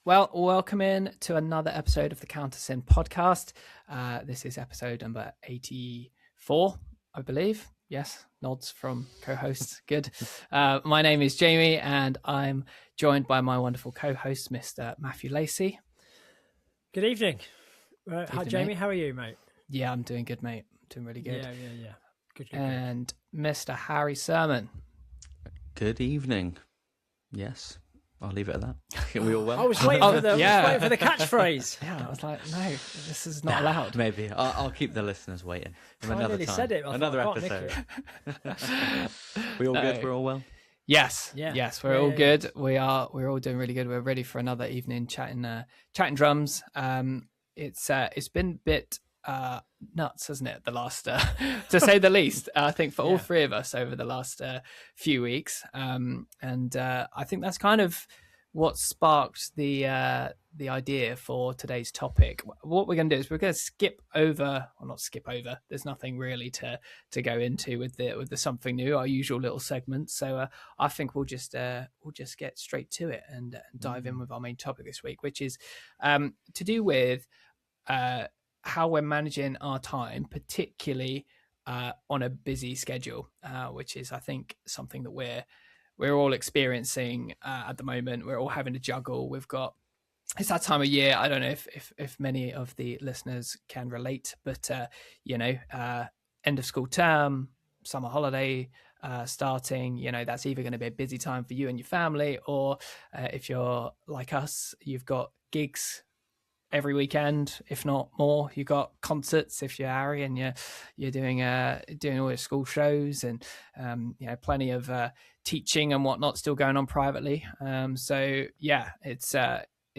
Well, welcome in to another episode of the Countersin podcast. This is episode number 84, I believe. Yes, nods from co-hosts. Good. My name is Jamie, and I'm joined by my wonderful co-host, Mr. Matthew Lacey. Good evening. Hi, evening, Jamie. mate. How are you, mate? Yeah, I'm doing good, mate. I'm doing really good. Yeah. Good. And Mr. Harry Sermon. Good evening. Yes, I'll leave it at that. Are we all well? I was waiting for the catchphrase. Yeah, I was like, no, this is not allowed. Maybe I'll keep the listeners waiting. I nearly said it. Another episode. We all good? We're all well. Yes, we're all good. We're all doing really good. We're ready for another evening chatting drums. It's been a bit nuts, hasn't it? The last, to say the least. I think for all three of us over the last few weeks, and I think that's kind of what sparked the idea for today's topic. What we're going to do is we're going to not skip over. There's nothing really to go into with the something new, our usual little segment. So I think we'll just get straight to it and dive in with our main topic this week, which is to do with how we're managing our time, particularly on a busy schedule, which is, I think, something that we're all experiencing at the moment. We're all having to juggle. It's that time of year. I don't know if many of the listeners can relate, but end of school term, summer holiday starting, that's either going to be a busy time for you and your family, or if you're like us, you've got gigs every weekend, if not more. You got concerts if you're Harry, and you're doing all your school shows, and plenty of teaching and whatnot still going on privately. So yeah, it's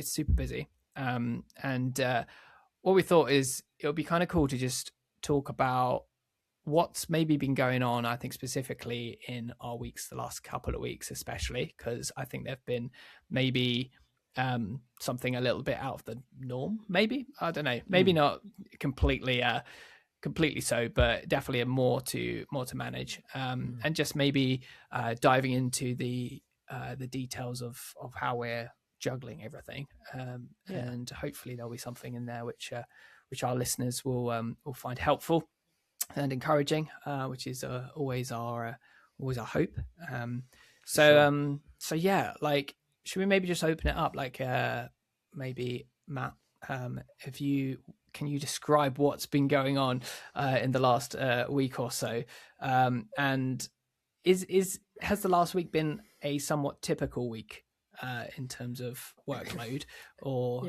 super busy. And what we thought is it would be kind of cool to just talk about what's maybe been going on. I think specifically in our weeks, the last couple of weeks, especially because I think there've been maybe something a little bit out of the norm, maybe. I don't know, maybe not completely so, but definitely more to manage, and just maybe diving into the details of how we're juggling everything, and hopefully there'll be something in there which our listeners will find helpful and encouraging, which is always our hope. So yeah, like, should we maybe just open it up? Like, maybe Matt, can you describe what's been going on in the last week or so? And has the last week been a somewhat typical week in terms of workload, or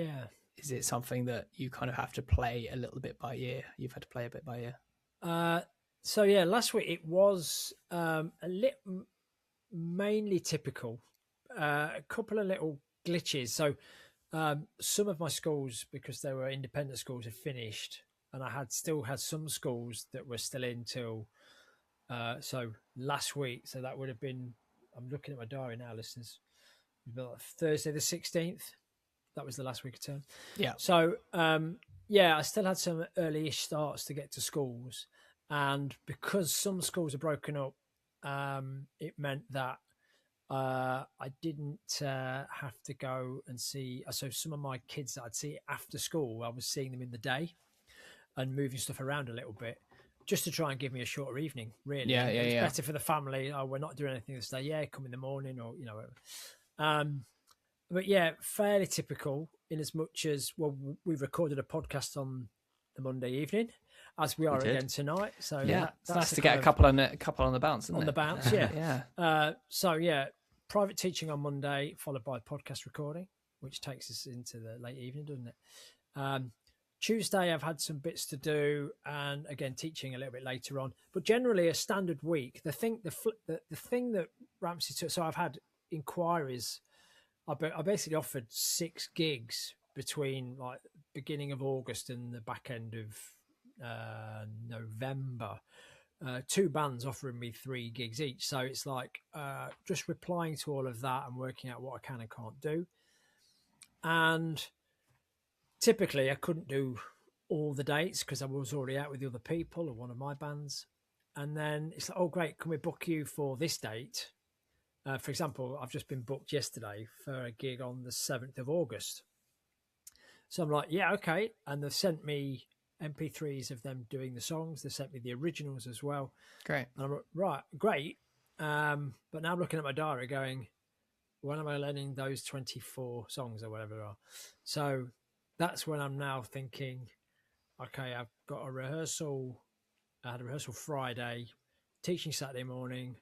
is it something that you kind of have to play a little bit by ear? You've had to play a bit by ear. So yeah, last week it was mainly typical. A couple of little glitches. So some of my schools, because they were independent schools, had finished, and I still had some schools that were still in till so last week. So that would have been, I'm looking at my diary now, listeners, like Thursday the 16th. That was the last week of term. Yeah. So I still had some early-ish starts to get to schools, and because some schools are broken up, it meant that I didn't have to go and see. So some of my kids that I'd see after school, I was seeing them in the day and moving stuff around a little bit, just to try and give me a shorter evening, really. It's better for the family. Oh, we're not doing anything this day. Yeah, come in the morning, or whatever. But yeah, fairly typical in as much as, well, we recorded a podcast on the Monday evening, as we are again tonight. So yeah, it's nice to get a couple on the bounce, isn't it? On the bounce, yeah. So yeah, private teaching on Monday, followed by podcast recording, which takes us into the late evening, doesn't it? Tuesday, I've had some bits to do, and again, teaching a little bit later on. But generally, a standard week. The thing that ramps it up. So I've had inquiries. I basically offered 6 gigs between like beginning of August and the back end of November. 2 bands offering me 3 gigs each. So it's like just replying to all of that and working out what I can and can't do. And typically I couldn't do all the dates because I was already out with the other people or one of my bands. And then it's like, oh, great, can we book you for this date? For example, I've just been booked yesterday for a gig on the 7th of August. So I'm like, yeah, okay. And they've sent me MP3s of them doing the songs. They sent me the originals as well. Great. And I'm like, right, great. But now I'm looking at my diary going, when am I learning those 24 songs or whatever they are? So that's when I'm now thinking, okay, I've got a rehearsal. I had a rehearsal Friday, teaching Saturday morning,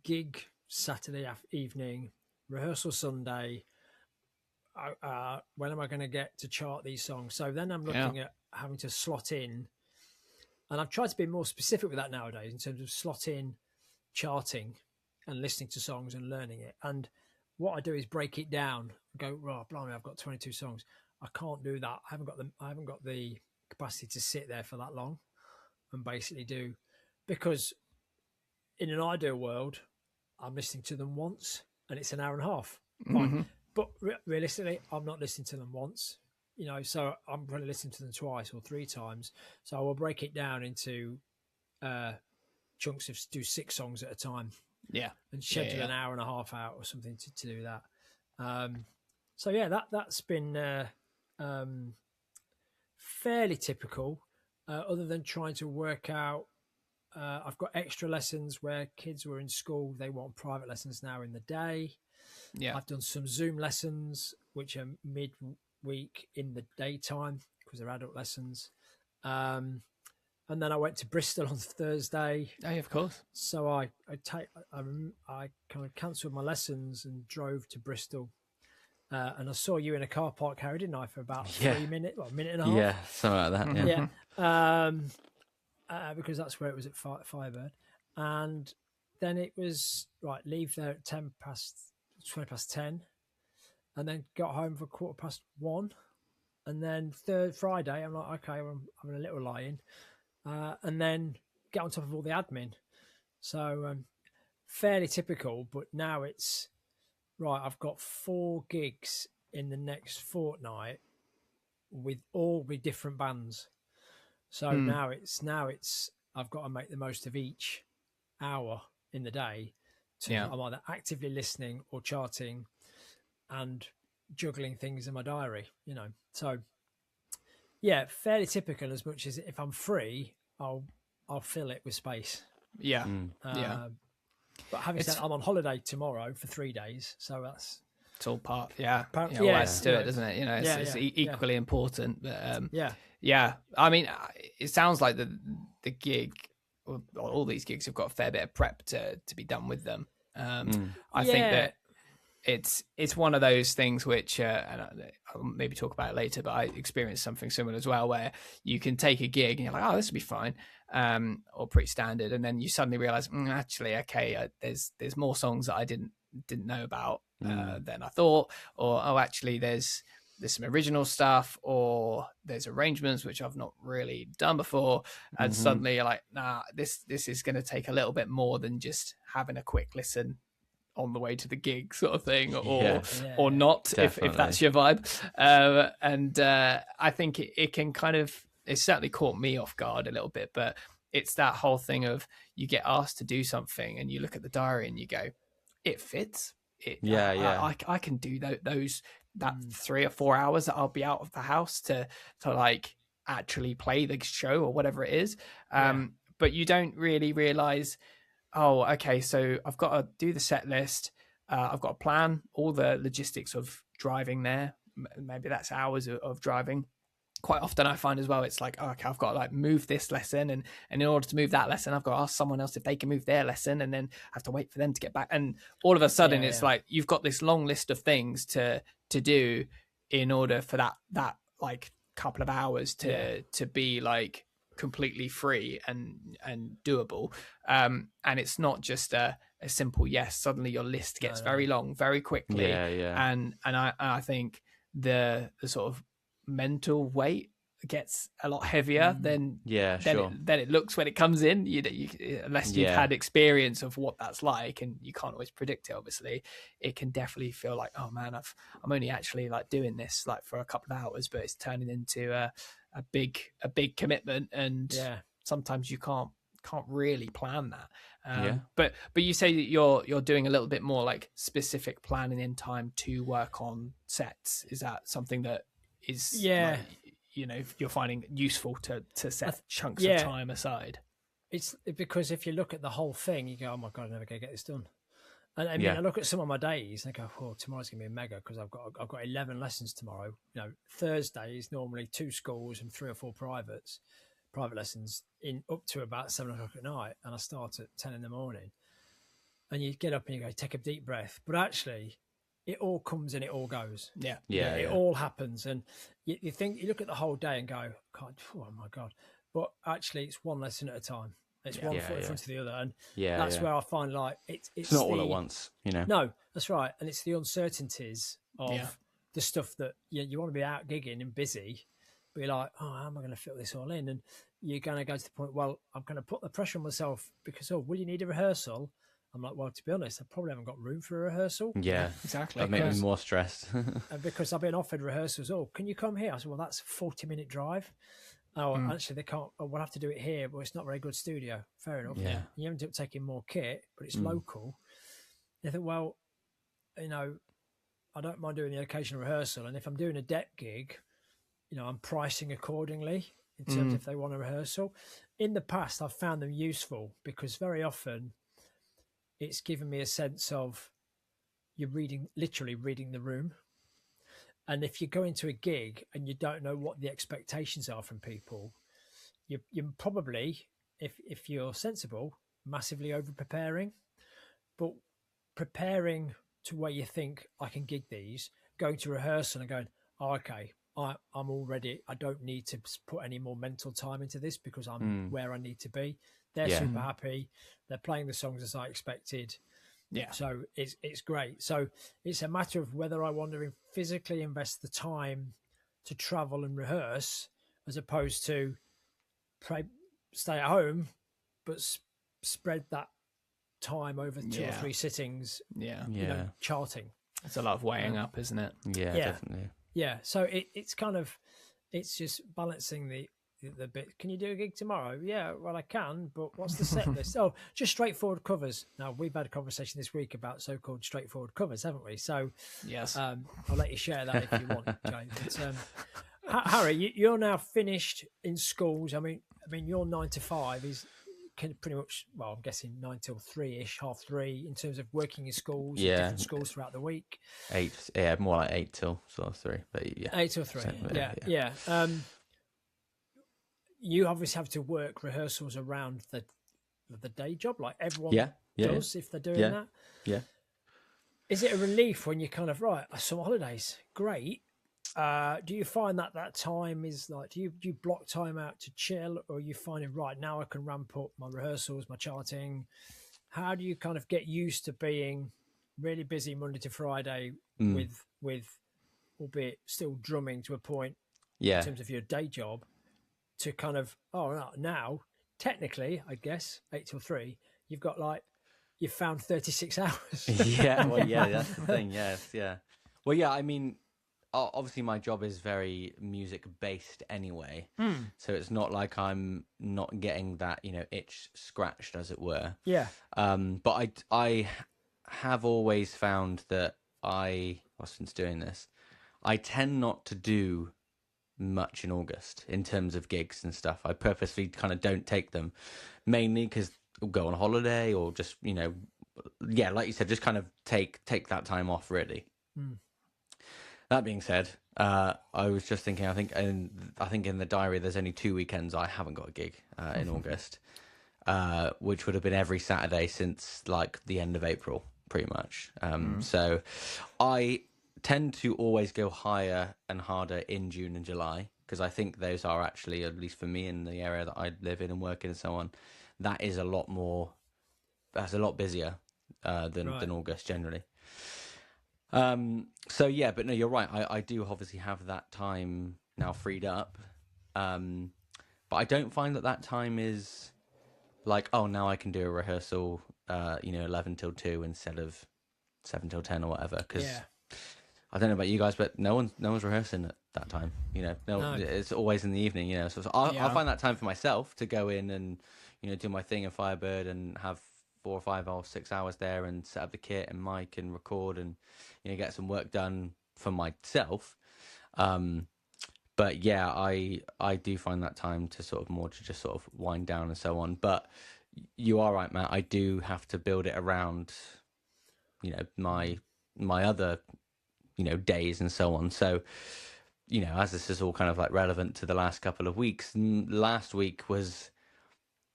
gig Saturday evening, rehearsal Sunday. When am I going to get to chart these songs? So then I'm looking at having to slot in, and I've tried to be more specific with that nowadays in terms of slot in charting and listening to songs and learning it. And what I do is break it down and go, right, blimey, I've got 22 songs. I can't do that. I haven't got the capacity to sit there for that long and basically do, because in an ideal world, I'm listening to them once and it's an hour and a half. Fine. Mm-hmm. But realistically, I'm not listening to them once, so I'm going to listen to them twice or 3 times. So I will break it down into chunks of do 6 songs at a time. Yeah. And schedule an hour and a half out or something to do that. So yeah, that's been fairly typical, other than trying to work out. I've got extra lessons where kids were in school. They want private lessons now in the day. Yeah. I've done some Zoom lessons, which are midweek in the daytime because they're adult lessons. And then I went to Bristol on Thursday. Oh, yeah, of course. So I kind of cancelled my lessons and drove to Bristol. And I saw you in a car park, Harry, didn't I, for about 3 minutes, a minute and a half? Yeah, something like that. Yeah. Because that's where it was at Firebird. And then it was, right, leave there at 20 past 10. And then got home for 1:15. And then Friday, I'm like, okay, I'm having a little lie-in. And then get on top of all the admin. So fairly typical, but now it's, right, I've got 4 gigs in the next fortnight with different bands. So now it's I've got to make the most of each hour in the day. I'm either actively listening or charting and juggling things in my diary, So yeah, fairly typical, as much as if I'm free, I'll fill it with space. Yeah. But having said, I'm on holiday tomorrow for 3 days, so that's it's all part. Yeah. Part, all adds to it, doesn't it? It's equally important. But yeah. I mean, it sounds like the gig, or all these gigs have got a fair bit of prep to be done with them. I think that it's one of those things which, and I'll maybe talk about it later, but I experienced something similar as well, where you can take a gig and you're like, oh, this will be fine, or pretty standard, and then you suddenly realize, actually, okay, there's more songs that I didn't know about than I thought, or actually there's some original stuff, or there's arrangements which I've not really done before, and suddenly you're like, nah, this is going to take a little bit more than just having a quick listen on the way to the gig, sort of thing, or not, if that's your vibe. And I think it can kind of, it certainly caught me off guard a little bit, but it's that whole thing of, you get asked to do something and you look at the diary and you go, it fits. I can do that 3 or 4 hours that I'll be out of the house to like actually play the show or whatever it is. But you don't really realize, oh, okay, so I've got to do the set list. I've got to plan all the logistics of driving there. Maybe that's hours of driving. Quite often I find as well, it's like, oh, okay, I've got to like move this lesson, and in order to move that lesson, I've got to ask someone else if they can move their lesson, and then I have to wait for them to get back. And all of a sudden it's like, you've got this long list of things to do in order for that like couple of hours to be like completely free and doable. And it's not just a simple yes. Suddenly your list gets very long very quickly. And I think the sort of mental weight gets a lot heavier than it looks when it comes in. Unless you've had experience of what that's like, and you can't always predict it, obviously, it can definitely feel like, oh man, I'm only actually like doing this like for a couple of hours, but it's turning into a big commitment, and sometimes you can't can't really plan that. Yeah. But you say that you're doing a little bit more like specific planning in time to work on sets. Is that something that is like, you're finding useful to set chunks of time aside? It's because if you look at the whole thing, you go, oh my God, I'm never going to get this done. And I mean, I look at some of my days and I go, oh, tomorrow's going to be a mega because I've got 11 lessons tomorrow. Thursday is normally 2 schools and 3 or 4 private lessons in up to about 7 o'clock at night. And I start at 10 in the morning. And you get up and you go, take a deep breath. But actually, it all comes and it all goes. It all happens. And you think, you look at the whole day and go, God, oh my God. But actually, it's one lesson at a time. It's one foot in front of the other. And that's where I find like it's not all at once, No, that's right. And it's the uncertainties of the stuff that you want to be out gigging and busy, but you're like, oh, how am I going to fit this all in? And you're going to go to the point, well, I'm going to put the pressure on myself because, will you need a rehearsal? I'm like, well, to be honest, I probably haven't got room for a rehearsal. Yeah, exactly. That makes me more stressed. Because I've been offered rehearsals. Oh, can you come here? I said, well, that's a 40-minute drive. Oh, actually, they can't. Oh, we'll have to do it here, but it's not a very good studio. Fair enough. Yeah. You end up taking more kit, but it's local. And I think, well, I don't mind doing the occasional rehearsal. And if I'm doing a deck gig, I'm pricing accordingly in terms if they want a rehearsal. In the past, I've found them useful because very often it's given me a sense of you're literally reading the room. And if you go into a gig and you don't know what the expectations are from people, you're probably, if you're sensible, massively over preparing. But preparing to where you think I can gig these, going to rehearsal and going, oh, okay, I'm all ready. I don't need to put any more mental time into this because I'm where I need to be. They're super happy. They're playing the songs as I expected. Yeah. So it's great. So it's a matter of whether I want to physically invest the time to travel and rehearse as opposed to stay at home, but spread that time over 2 or 3 sittings. Charting. It's a lot of weighing up, isn't it? Yeah, definitely. Yeah. So it's kind of, it's just balancing the bit. Can you do a gig tomorrow? Yeah, well, I can, but what's the set list? Oh, just straightforward covers. Now, we've had a conversation this week about so-called straightforward covers, haven't we? So, yes, I'll let you share that if you want, James. But, Harry, you're now finished in schools. I mean, your 9 to 5 is pretty much, well, I'm guessing 9 till 3-ish, 3:30 in terms of working in schools, different schools throughout the week. 8, more like 8 till 3, but yeah. 8 till 3, yeah. You obviously have to work rehearsals around the day job, like everyone does if they're doing that. Yeah. Is it a relief when you kind of, right, summer holidays, great. Do you find that time is like, do you block time out to chill, or are you finding, right, now I can ramp up my rehearsals, my charting? How do you kind of get used to being really busy Monday to Friday with albeit still drumming to a point in terms of your day job, to kind of, now technically, I guess 8 till 3, you've got you've found 36 hours. That's the thing. Yes, yeah. Well, yeah, I mean, obviously my job is very music based anyway, so it's not like I'm not getting that itch scratched, as it were. But I have always found that since doing this, I tend not to do much in August in terms of gigs and stuff. I purposely kind of don't take them, mainly because I'll go on holiday or just like you said, just kind of take that time off, really. That being said, I was just thinking, I think in the diary there's only 2 weekends I haven't got a gig in August, which would have been every Saturday since like the end of April, pretty much. So I tend to always go higher and harder in June and July, because I think those are actually, at least for me in the area that I live in and work in and so on, that's a lot busier than August generally. So yeah, but no, you're right. I do obviously have that time now freed up. But I don't find that time is like, oh, now I can do a rehearsal, 11 till 2 instead of 7 till 10 or whatever. Because I don't know about you guys, but no one's rehearsing at that time. No. It's always in the evening. So I find that time for myself to go in and do my thing in Firebird and have 4 or 5 or 6 hours there and set up the kit and mic and record and get some work done for myself. But yeah, I do find that time to sort of more to just sort of wind down and so on. But you are right, Matt. I do have to build it around, my other, days and so on. So, as this is all kind of like relevant to the last couple of weeks, last week was,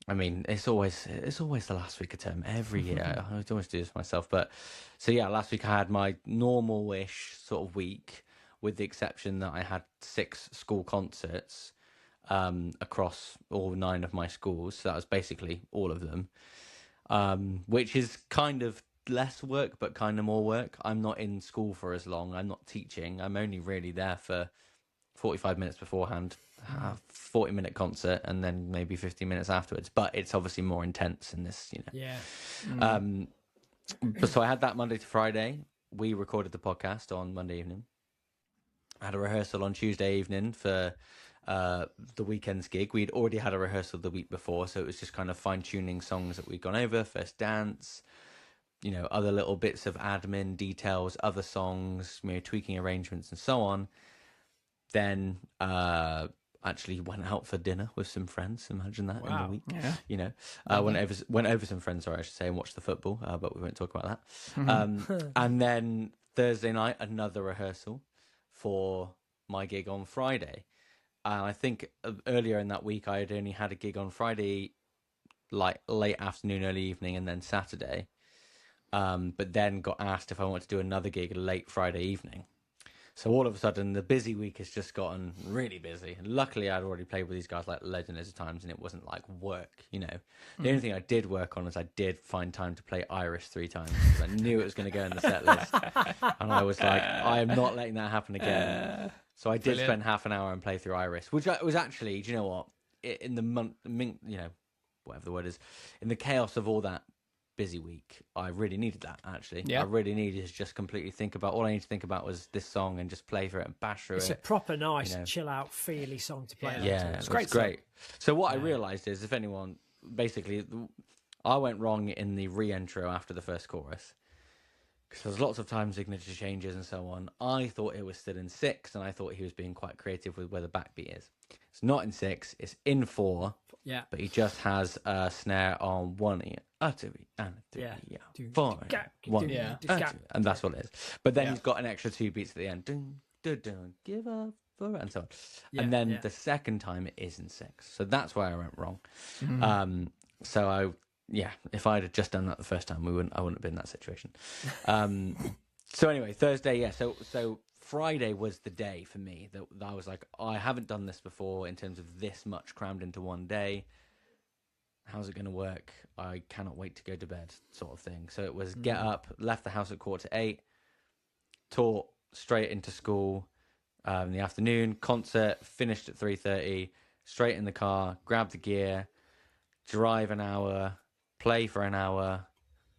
I mean, it's always the last week of term every year. I always do this myself. But so yeah, last week I had my normal-ish sort of week, with the exception that I had 6 school concerts across all 9 of my schools. So that was basically all of them, which is kind of less work, but kind of more work. I'm not in school for as long. I'm not teaching. I'm only really there for 45 minutes beforehand, 40-minute concert, and then maybe 15 minutes afterwards. But it's obviously more intense in this, Yeah. So I had that Monday to Friday. We recorded the podcast on Monday evening. I had a rehearsal on Tuesday evening for the weekend's gig. We'd already had a rehearsal the week before, so it was just kind of fine-tuning songs that we'd gone over, first dance, other little bits of admin details, other songs, tweaking arrangements and so on. Then actually went out for dinner with some friends. Imagine that. Wow. In the week. Yeah. Went over some friends, sorry, I should say, and watched the football, but we won't talk about that. And then Thursday night, another rehearsal for my gig on Friday. I think earlier in that week I had only had a gig on Friday, like late afternoon, early evening, and then Saturday. But then got asked if I wanted to do another gig late Friday evening. So all of a sudden, the busy week has just gotten really busy. And luckily, I'd already played with these guys like loads and loads of times, and it wasn't like work, The only thing I did work on is I did find time to play Iris 3 times, because I knew it was going to go in the set list. And I was like, I am not letting that happen again. So I did spend half an hour and play through Iris, which was actually, do you know what? In the month, whatever the word is, in the chaos of all that busy week, I really needed that, actually. I really needed to just completely think about, all I need to think about was this song and just play through it and bash through it. It's a proper nice, chill out, feely song to play. Yeah, it's great. So what I realised is, if anyone, basically, I went wrong in the re-intro after the first chorus, because there's lots of time signature changes and so on. I thought it was still in 6, and I thought he was being quite creative with where the backbeat is. It's not in 6, it's in 4. Yeah. But he just has a snare on 1 ear. 2 and 3, 4, 1, 2, and that's what it is. But then he's got an extra 2 beats at the end. Dun, dun, dun, give up for, and so on. And then the second time it is in 6. So that's where I went wrong. So if I'd have just done that the first time, I wouldn't have been in that situation. So anyway, Thursday, So Friday was the day for me that I was like, I haven't done this before in terms of this much crammed into one day. How's it going to work? I cannot wait to go to bed, sort of thing. So it was get up, left the house at 7:45, taught straight into school in the afternoon, concert finished at 3:30, straight in the car, grab the gear, drive an hour, play for an hour,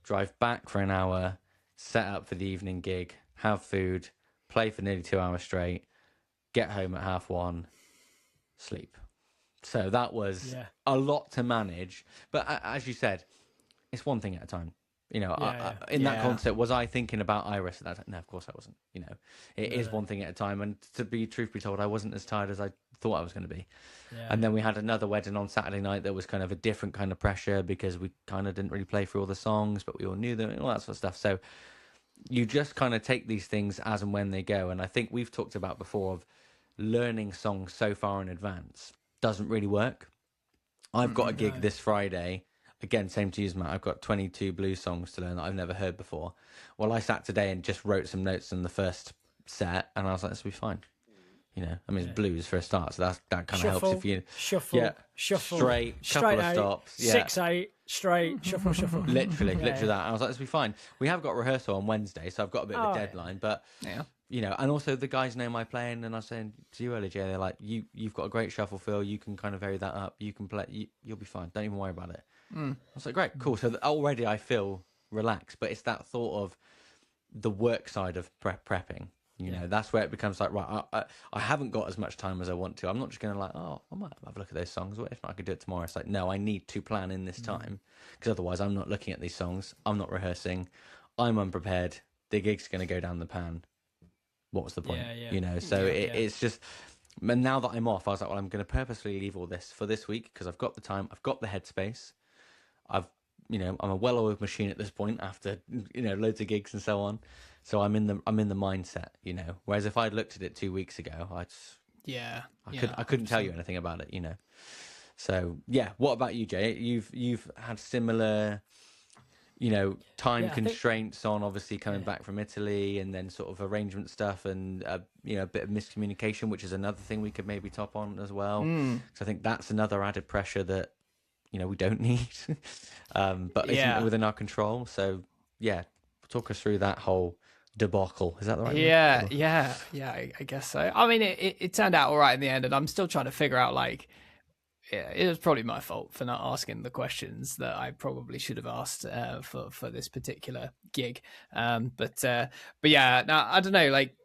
drive back for an hour, set up for the evening gig, have food, play for nearly 2 hours straight, get home at 1:30, sleep. So that was a lot to manage. But as you said, it's one thing at a time. In that concert, was I thinking about Iris at that time? No, of course I wasn't. It is one thing at a time. And truth be told, I wasn't as tired as I thought I was going to be. Yeah. And then we had another wedding on Saturday night that was kind of a different kind of pressure, because we kind of didn't really play through all the songs, but we all knew them and all that sort of stuff. So you just kind of take these things as and when they go. And I think we've talked about before of learning songs so far in advance doesn't really work. I've got a gig this Friday. Again, same to you, Matt. I've got 22 blues songs to learn that I've never heard before. Well, I sat today and just wrote some notes on the first set, and I was like, this will be fine. It's blues for a start, so that kind of helps if you shuffle, straight couple of stops, 6/8, straight, shuffle. literally that. I was like, this will be fine. We have got rehearsal on Wednesday, so I've got a bit of a deadline, but and also the guys know my playing, and I was saying to you earlier, Jay, they're like, you've got a great shuffle feel, you can kind of vary that up, you can play, you'll be fine, don't even worry about it. I was like, great, cool. So already I feel relaxed, but it's that thought of the work side of prepping You know, that's where it becomes like, right, I haven't got as much time as I want to. I'm not just going to like, oh, I might have a look at those songs. What if not, I could do it tomorrow? It's like, no, I need to plan in this time, because otherwise I'm not looking at these songs. I'm not rehearsing. I'm unprepared. The gig's going to go down the pan. What was the point? You know, so it's just, and now that I'm off, I was like, well, I'm going to purposely leave all this for this week, because I've got the time, I've got the headspace. You know, I'm a well-oiled machine at this point after, you know, loads of gigs and so on. So I'm in the mindset, you know. Whereas if I'd looked at it 2 weeks ago, I couldn't tell you anything about it, you know. So yeah, what about you, Jay? You've had similar, you know, time constraints on obviously coming back from Italy, and then sort of arrangement stuff, and you know, a bit of miscommunication, which is another thing we could maybe top on as well. So I think that's another added pressure that, you know, we don't need, but isn't within our control. So yeah, talk us through that whole debacle. Is that the right word? I guess so. I mean, it turned out all right in the end, and I'm still trying to figure out, like, it was probably my fault for not asking the questions that I probably should have asked for this particular gig. But yeah, now I don't know, like,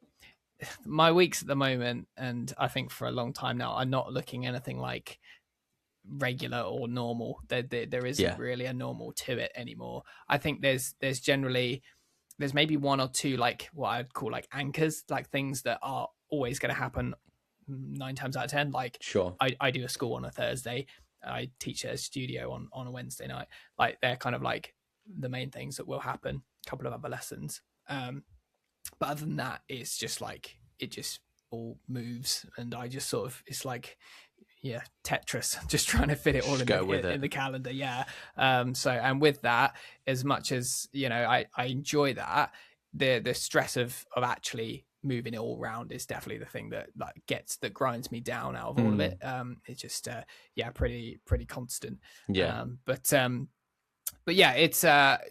my weeks at the moment, and I think for a long time now, are not looking anything like regular or normal. There isn't really a normal to it anymore. I think there's maybe one or two, like, what I'd call like anchors, like things that are always going to happen 9 times out of 10. Like, I do a school on a Thursday, I teach at a studio on a Wednesday night. Like, they're kind of like the main things that will happen. A couple of other lessons, but other than that, it's just like, it just all moves, and I just sort of, it's like, Tetris, just trying to fit it all in the calendar. So, and with that, as much as, you know, I enjoy that, the stress of actually moving it all around is definitely the thing that that grinds me down out of all of it. It's just pretty constant. But yeah, it's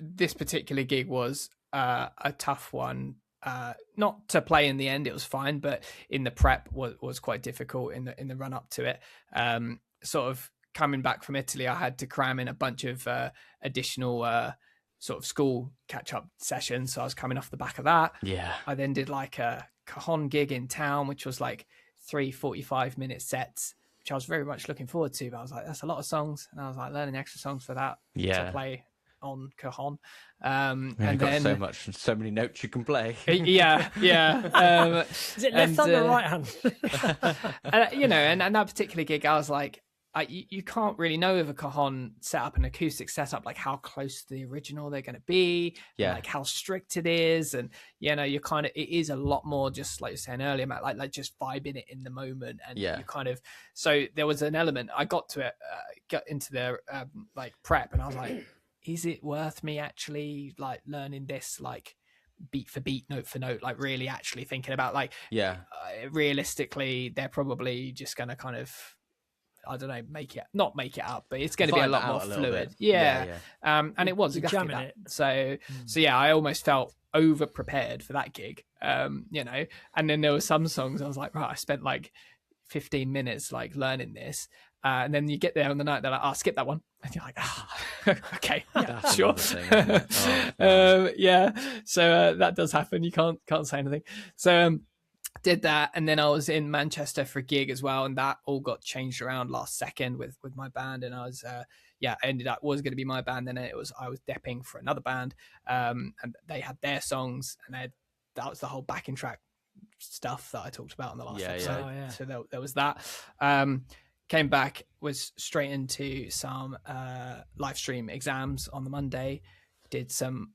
this particular gig was a tough one. Not to play in the end, it was fine, but in the prep was quite difficult in the run up to it. Sort of coming back from Italy, I had to cram in a bunch of additional sort of school catch up sessions, so I was coming off the back of that. I then did like a Cajon gig in town, which was like 3 45-minute sets, which I was very much looking forward to, but I was like, that's a lot of songs, and I was like learning extra songs for that to play on Cajon. And then got so many notes you can play. Is it left hand or right hand? You know, and that particular gig, I was like, you can't really know with a Cajon setup, an acoustic setup, like how close to the original they're going to be, like how strict it is, and you know, you kind of, it is a lot more just like you were saying earlier, Matt, like just vibing it in the moment, and you kind of, so there was an element, I got to it, got into the like prep, and I was like, is it worth me actually like learning this, like beat for beat, note for note, like really actually thinking about, like, realistically, they're probably just going to kind of, I don't know, not make it up, but it's going to be a lot more fluid. And it was exactly that. So yeah, I almost felt over prepared for that gig, you know, and then there were some songs I was like, right, I spent like 15 minutes like learning this, and then you get there on the night, they're like, skip that one, and you're like, okay, sure. Thing, so that does happen, you can't say anything. So did that, and then I was in Manchester for a gig as well, and that all got changed around last second with my band, and I was ended up, was going to be my band, then I was depping for another band, and they had their songs, and that was the whole backing track stuff that I talked about on the last episode. So there was that. Came back, was straight into some live stream exams on the Monday, did some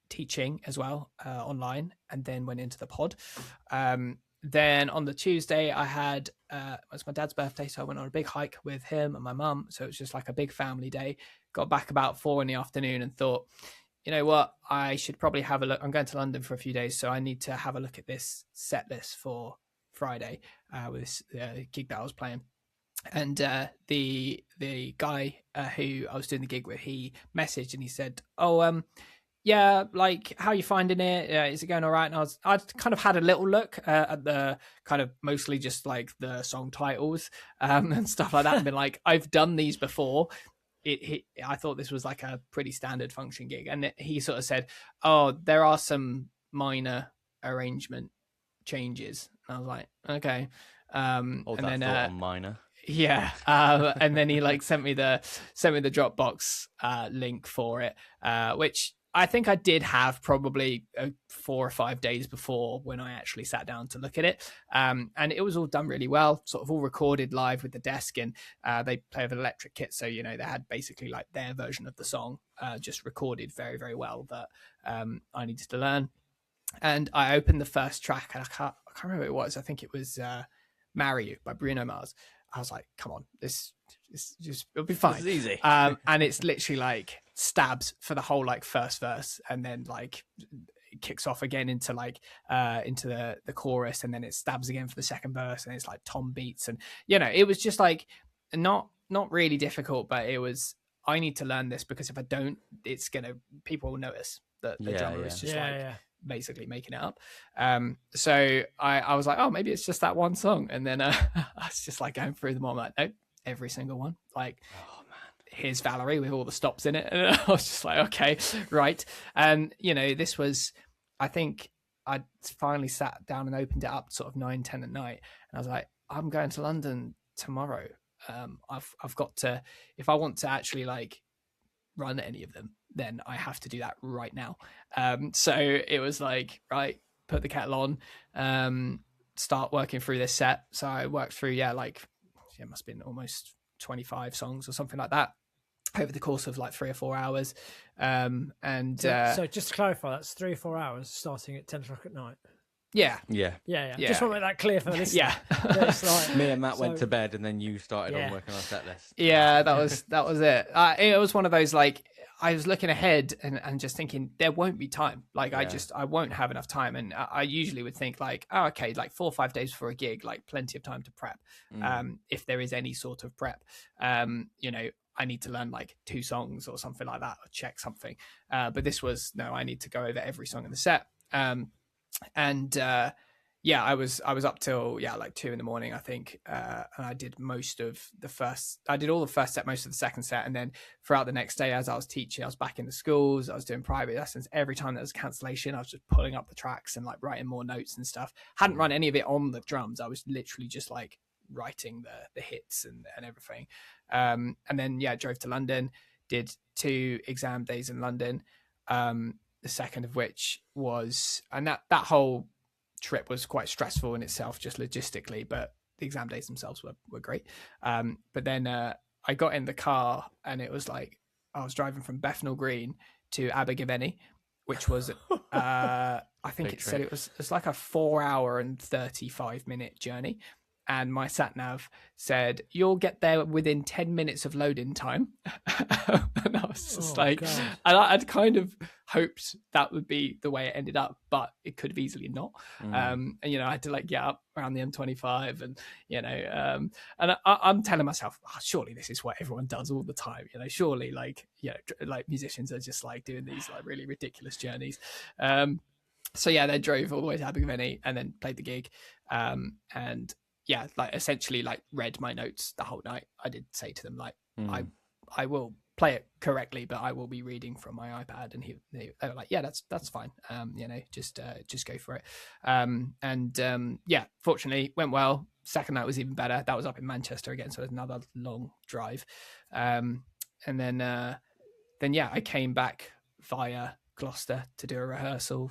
teaching as well online, and then went into the pod. Then on the Tuesday, I had it was my dad's birthday, so I went on a big hike with him and my mum, so it was just like a big family day. Got back about 4 PM and thought, you know what, I should probably have a look. I'm going to London for a few days, so I need to have a look at this set list for Friday with this gig that I was playing. And the guy who I was doing the gig with, he messaged and he said, yeah, like, how are you finding it? Is it going all right? And I'd kind of had a little look at the kind of mostly just like the song titles and stuff like that, and been like, I've done these before. I thought this was like a pretty standard function gig. And he sort of said, oh, there are some minor arrangement changes. And I was like, okay. Hold And that then thought on minor. yeah, and then he like sent me the Dropbox link for it, which I think I did have probably 4 or 5 days before when I actually sat down to look at it, and it was all done really well, sort of all recorded live with the desk, and they play with an electric kit, so you know they had basically like their version of the song just recorded very, very well that I needed to learn. And I opened the first track, and I can't remember what it was. I think it was "Marry You" by Bruno Mars. I was like, come on, this just, it'll be fine. It's easy. And it's literally like stabs for the whole like first verse, and then like it kicks off again into like into the chorus, and then it stabs again for the second verse, and it's like tom beats, and you know, it was just like not really difficult, but it was, I need to learn this, because if I don't, it's gonna, people will notice that the drummer is just basically making it up. So I was like, oh, maybe it's just that one song. And then I was just like going through them all. I'm like, nope, every single one. Like, oh man, here's Valerie with all the stops in it. And I was just like, okay, right. And you know, this was, I think I finally sat down and opened it up sort of 9-10 at night. And I was like, I'm going to London tomorrow. I've got to, if I want to actually like run any of them, then I have to do that right now. So it was like, right, put the kettle on, start working through this set. So I worked through, it must have been almost 25 songs or something like that over the course of like 3 or 4 hours. So just to clarify, that's 3 or 4 hours starting at 10 o'clock at night. Yeah. Just want to make that clear for the listener. Yeah. Like, me and Matt went to bed, and then you started on working on set list. Yeah, that was it. It was one of those, like, I was looking ahead and just thinking there won't be time. Like, I won't have enough time. And I usually would think like, oh, okay, like 4 or 5 days for a gig, like plenty of time to prep. If there is any sort of prep, you know, I need to learn like 2 songs or something like that, or check something. But this was, no, I need to go over every song in the set. I was up till like 2 a.m, I think, and I did all the first set, most of the second set, and then throughout the next day, as I was teaching, I was back in the schools, I was doing private lessons. Every time there was a cancellation, I was just pulling up the tracks and like writing more notes and stuff. Hadn't run any of it on the drums. I was literally just like writing the hits and everything. And then drove to London, did 2 exam days in London. The second of which was, and that whole trip was quite stressful in itself, just logistically, but the exam days themselves were great. But then I got in the car, and it was like I was driving from Bethnal Green to Abergavenny, which was I think it said it's like a 4 hour and 35-minute journey. And my sat nav said, you'll get there within 10 minutes of load-in time. And I was just and I'd kind of hoped that would be the way it ended up, but it could have easily not. And, you know, I had to like get up around the M25 and, you know, and I'm telling myself, surely this is what everyone does all the time. You know, surely like musicians are just like doing these like really ridiculous journeys. So they drove all the way to Abergavenny and then played the gig. And like essentially like read my notes the whole night. I did say to them like, I will play it correctly, but I will be reading from my iPad. And they were like, yeah, that's fine. You know, just go for it. Fortunately went well. Second night was even better. That was up in Manchester again, so it was another long drive. And then I came back via Gloucester to do a rehearsal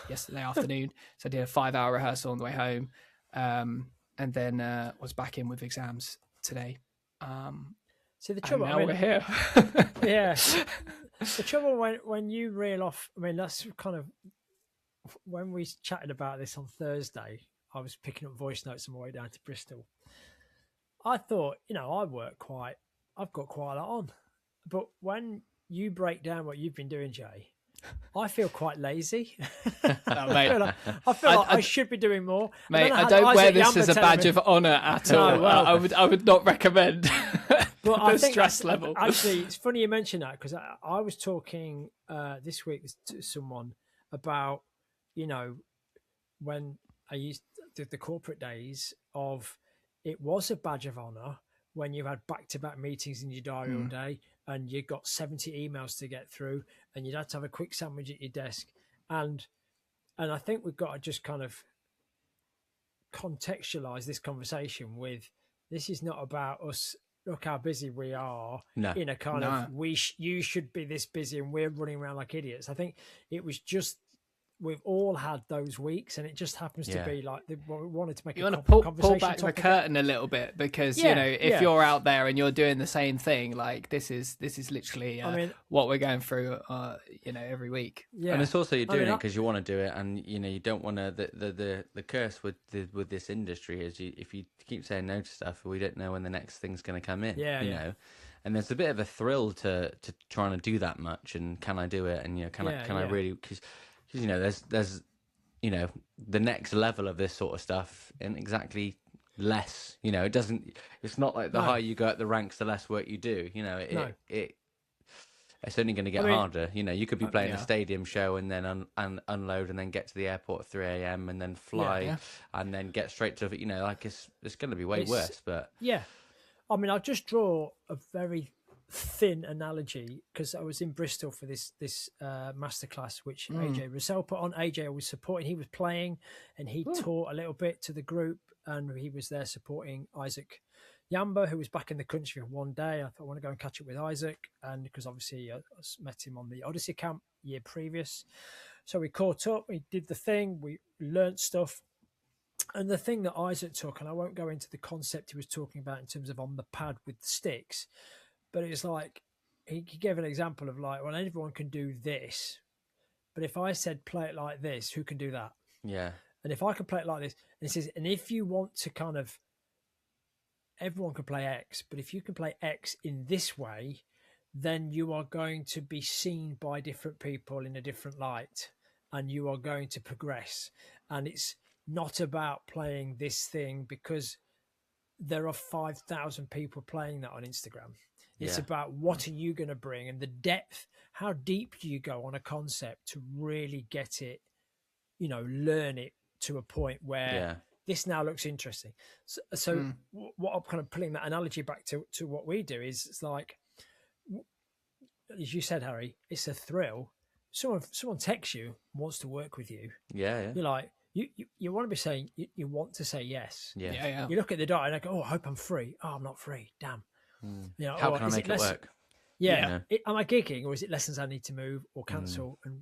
yesterday afternoon. So I did a 5-hour rehearsal on the way home. And then was back in with exams today. See, the trouble, we're here. Yeah. The trouble when you reel off, I mean, that's kind of, when we chatted about this on Thursday, I was picking up voice notes on my way down to Bristol. I thought, you know, I've got quite a lot on. But when you break down what you've been doing, Jay, I feel quite lazy. I feel like I should be doing more. Mate, I don't wear this as a badge of honour at all. Well, I would not recommend but I think stress level. Actually, it's funny you mention that, because I was talking this week to someone about, you know, when I used the corporate days of, it was a badge of honour when you had back-to-back meetings in your diary all day, and you got 70 emails to get through, and you'd had to have a quick sandwich at your desk. And And I think we've got to just kind of contextualize this conversation with, this is not about us. Look how busy we are No. in a kind of you should be this busy and we're running around like idiots. I think it was just, we've all had those weeks, and it just happens to be like we wanted to make. You want to pull back the curtain a little bit, because you know, if you're out there and you're doing the same thing, like this is literally what we're going through, you know, every week. Yeah, and it's also you're doing it because you want to do it, and you know you don't want to. The curse with this industry is if you keep saying no to stuff, we don't know when the next thing's going to come in. You know. And there's a bit of a thrill to trying to do that much, and can I do it? And you know, can I really? Because you know, there's you know, the next level of this sort of stuff, and exactly less. You know, it's not like the higher you go up the ranks, the less work you do. You know, it's only going to get harder. You know, you could be playing a stadium show and then unload and then get to the airport at 3 a.m. and then fly and then get straight to it. You know, like it's going to be way worse. But I mean, I'll just draw a very thin analogy, because I was in Bristol for this masterclass which AJ Russell put on. AJ was supporting, he was playing, and he taught a little bit to the group, and he was there supporting Isaac Yamba, who was back in the country for one day. I thought, I want to go and catch up with Isaac, and because obviously I met him on the Odyssey camp year previous, so we caught up, we did the thing, we learnt stuff. And the thing that Isaac took, and I won't go into the concept he was talking about in terms of on the pad with the sticks, but it's like, he gave an example of like, well, everyone can do this, but if I said play it like this, who can do that? Yeah. And if I can play it like this, and he says, and if you want to kind of, everyone can play X, but if you can play X in this way, then you are going to be seen by different people in a different light, and you are going to progress. And it's not about playing this thing because there are 5,000 people playing that on Instagram. It's about what are you going to bring, and the depth, how deep do you go on a concept to really get it, you know, learn it to a point where this now looks interesting. So what I'm kind of pulling that analogy back to what we do is, it's like, as you said, Harry, it's a thrill. Someone texts you, wants to work with you. Yeah. You're like, you want to be saying, you want to say yes. Yeah. You look at the diary and I go, oh, I hope I'm free. Oh, I'm not free. Damn. You know, how can I make it work? Yeah. Am I gigging, or is it lessons I need to move or cancel? And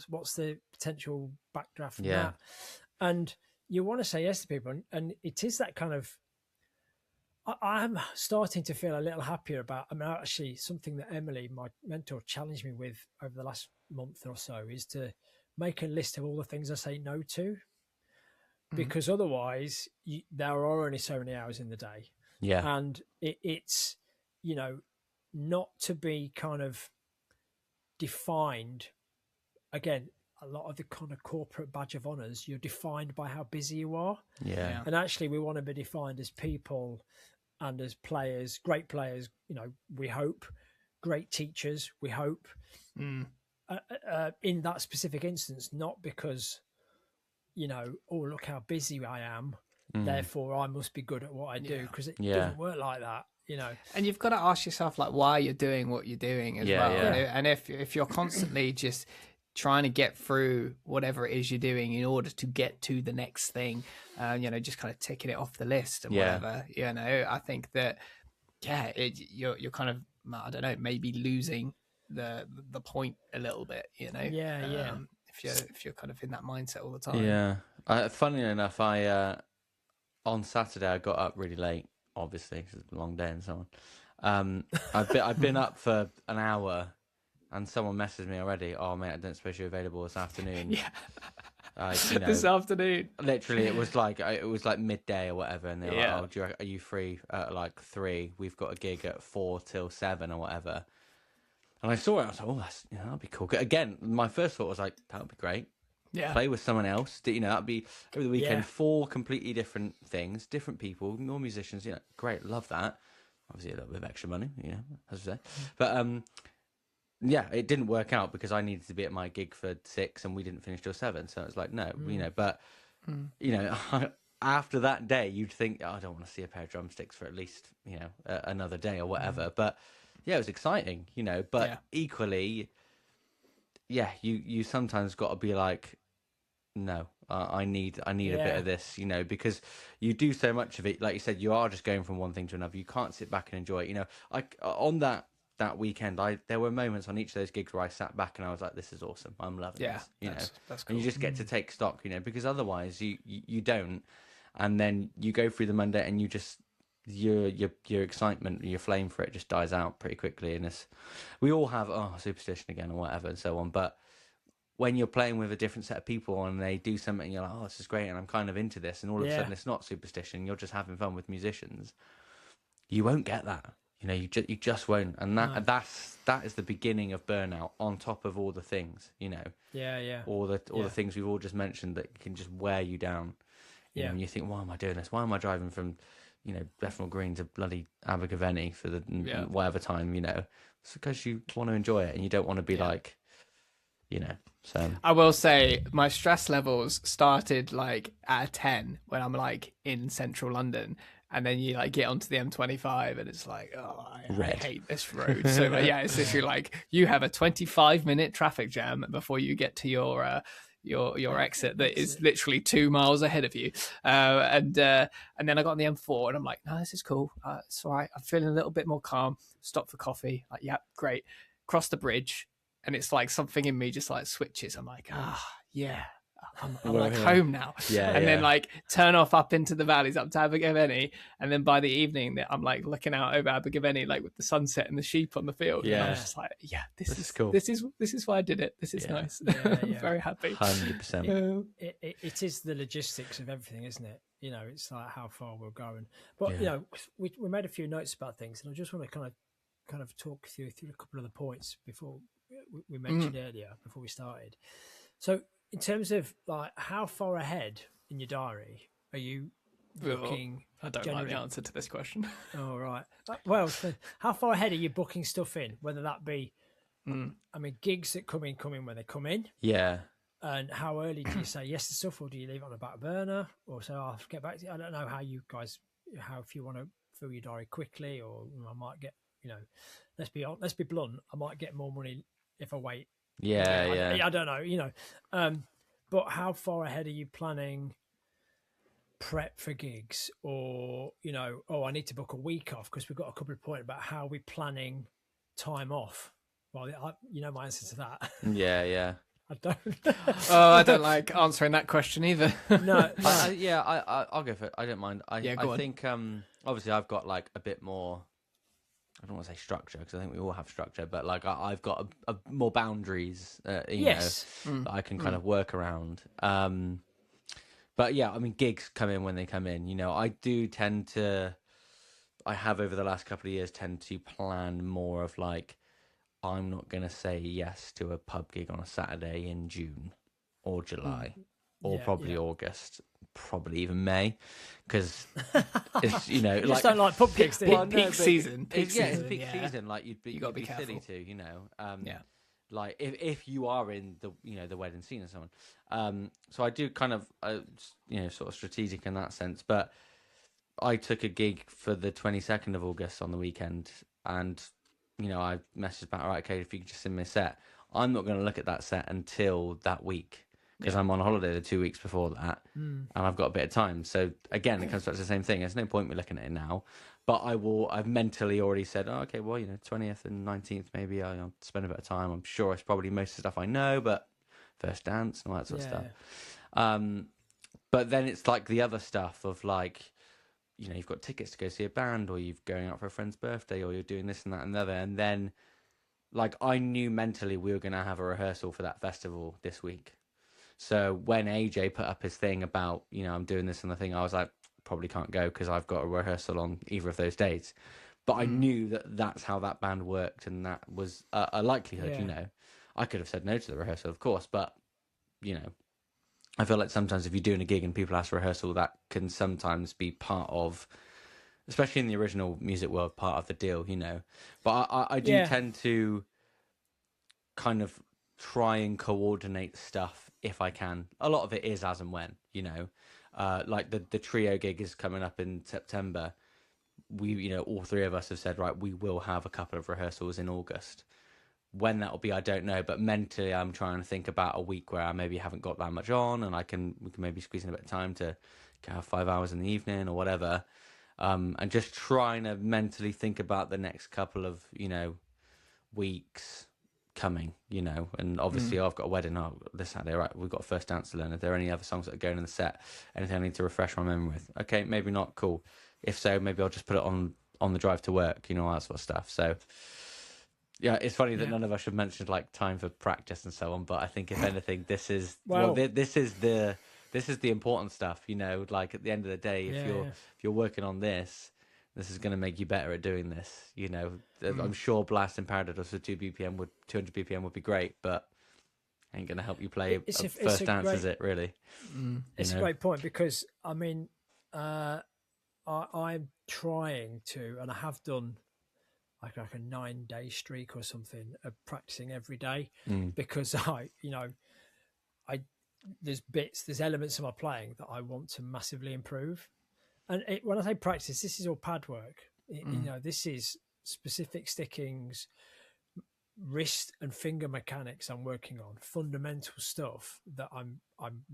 what's the potential backdraft from that? And you want to say yes to people. And it is that kind of, I'm starting to feel a little happier about, I mean, actually something that Emily, my mentor, challenged me with over the last month or so is to make a list of all the things I say no to, because otherwise there are only so many hours in the day. Yeah. And it's, you know, not to be kind of defined. Again, a lot of the kind of corporate badge of honors, you're defined by how busy you are. Yeah. And actually we want to be defined as people and as players, great players, you know, we hope, great teachers, we hope, in that specific instance, not because, you know, oh, look how busy I am, therefore I must be good at what I do, because it doesn't work like that, you know. And you've got to ask yourself, like, why you're doing what you're doing as well. And if you're constantly just trying to get through whatever it is you're doing in order to get to the next thing, you know, just kind of ticking it off the list and whatever, you know, I think that, you're kind of, I don't know, maybe losing the point a little bit, you know. If you're kind of in that mindset all the time. Funnily enough, I on Saturday I got up really late, obviously because it's a long day and so on. I've been up for an hour, and someone messaged me already, oh mate, I don't suppose you're available this afternoon. You know, this afternoon, literally it was like midday or whatever, and they were like, oh, are you free at like 3? We've got a gig at 4 till 7 or whatever. And I saw it, I was like, oh, that'd be cool. Again, my first thought was like, that would be great. Yeah. Play with someone else. You know, that'd be over the weekend, 4 completely different things, different people, more musicians. You know, great, love that. Obviously, a little bit of extra money, you know, as I say. But it didn't work out because I needed to be at my gig for 6 and we didn't finish till 7. So it was like, no, you know. But you know, after that day, you'd think, oh, I don't want to see a pair of drumsticks for at least, you know, another day or whatever. But yeah, it was exciting, you know. But equally, you sometimes got to be like, no, I need a bit Yeah. of this, because you do so much of it. Like you said, you are just going from one thing to another. You can't sit back and enjoy it. On that weekend, there were moments on each of those gigs where I sat back and I was like, this is awesome. I'm loving Yeah, this, that's cool. and you just get to take stock, because otherwise you don't. And then you go through the Monday and you just, your excitement, your flame for it just dies out pretty quickly. And we all have, superstition again or whatever and so on. But when you're playing with a different set of people and they do something and you're like, oh, this is great and I'm kind of into this, and all of a sudden it's not superstition, you're just having fun with musicians, you won't get that. You just won't. And that is the beginning of burnout, on top of all the things, all the things we've all just mentioned that can just wear you down. And you think, why am I doing this? Why am I driving from Bethnal Green to bloody Abergavenny for the whatever time? It's because you want to enjoy it and you don't want to be like, so I will say my stress levels started like at a 10 when I'm like in central London, and then you like get onto the M25 and it's like, I hate this road. So it's literally like you have a 25-minute traffic jam before you get to your exit that is literally 2 miles ahead of you, and then I got on the M4 and I'm like, no, this is cool, it's all right, I'm feeling a little bit more calm. Stop for coffee, like, yeah, great. Cross the bridge and it's like something in me just like switches. I'm like, yeah, I'm like home now. Then like turn off up into the valleys up to Abergavenny, and then by the evening I'm like looking out over Abergavenny like with the sunset and the sheep on the field. And I'm just like, this is cool. This is why I did it. This is nice. I'm very happy. 100%. It is the logistics of everything, isn't it? It's like how far we're going. But we made a few notes about things, and I just want to kind of talk through a couple of the points before we mentioned earlier before we started. So in terms of like how far ahead in your diary are you booking? I don't like the answer to this question. Oh, right. Well, so how far ahead are you booking stuff in? Whether that be, I mean, gigs that come in when they come in. Yeah. And how early do you say yes to stuff, or do you leave it on the back burner, or say, I'll get back to you? I don't know how you guys, if you want to fill your diary quickly, or I might get, let's be blunt, I might get more money if I wait. I don't know, but how far ahead are you planning prep for gigs, or I need to book a week off, because we've got a couple of points about how we're planning time off. Well, my answer to that. I don't. I don't like answering that question either. No. I'll go for it. I don't mind. I think obviously I've got like a bit more, I don't want to say structure, because I think we all have structure, but like I've got a more boundaries, that I can kind of work around. But yeah, I mean, gigs come in when they come in. I do tend to, I have over the last couple of years tend to plan more of like, I'm not going to say yes to a pub gig on a Saturday in June or July or probably August, probably even May, because it's, you just don't like pub gigs, do you? Peak season. It's peak season. Like you'd got to be silly to, like if you are in the the wedding scene and so on. So I do kind of sort of strategic in that sense. But I took a gig for the 22nd of August on the weekend, and I messaged back, all right, okay, if you could just send me a set. I'm not going to look at that set until that week, because I'm on holiday the 2 weeks before that, and I've got a bit of time. So again, it comes back to the same thing. There's no point me looking at it now, but I've mentally already said, oh, okay, well, 20th and 19th, maybe I'll spend a bit of time. I'm sure it's probably most of the stuff I know, but first dance and all that sort of stuff. But then it's like the other stuff of like, you've got tickets to go see a band, or you're going out for a friend's birthday, or you're doing this and that and the other. And then like I knew mentally we were going to have a rehearsal for that festival this week. So when AJ put up his thing about, I'm doing this and the thing, I was like, probably can't go because I've got a rehearsal on either of those days. But I knew that that's how that band worked, and that was a likelihood, I could have said no to the rehearsal, of course, but, I feel like sometimes if you're doing a gig and people ask for rehearsal, that can sometimes be part of, especially in the original music world, part of the deal, But I do tend to kind of try and coordinate stuff if I can. A lot of it is as and when, like the trio gig is coming up in September. We, all three of us have said, right, we will have a couple of rehearsals in August. When that will be, I don't know. But mentally, I'm trying to think about a week where I maybe haven't got that much on, and we can maybe squeeze in a bit of time to have 5 hours in the evening or whatever. And just trying to mentally think about the next couple of, weeks coming, and obviously I've got a wedding this Saturday, right? We've got a first dance to learn. Are there any other songs that are going in the set? Anything I need to refresh my memory with? Okay, maybe not. Cool. If so, maybe I'll just put it on the drive to work, all that sort of stuff. So yeah, it's funny that none of us have mentioned like time for practice and so on, but I think if anything, this is this is the important stuff, like at the end of the day, if you're working on this is going to make you better at doing this. I'm sure Blast in Paradise with 200 BPM would be great, but ain't going to help you play a first dance, is it really? It's a great point, because I mean, I'm trying to, and I have done like a 9-day streak or something of practicing every day, because there's elements of my playing that I want to massively improve. And when I say practice, this is all pad work. This is specific stickings, wrist and finger mechanics I'm working on, fundamental stuff that I'm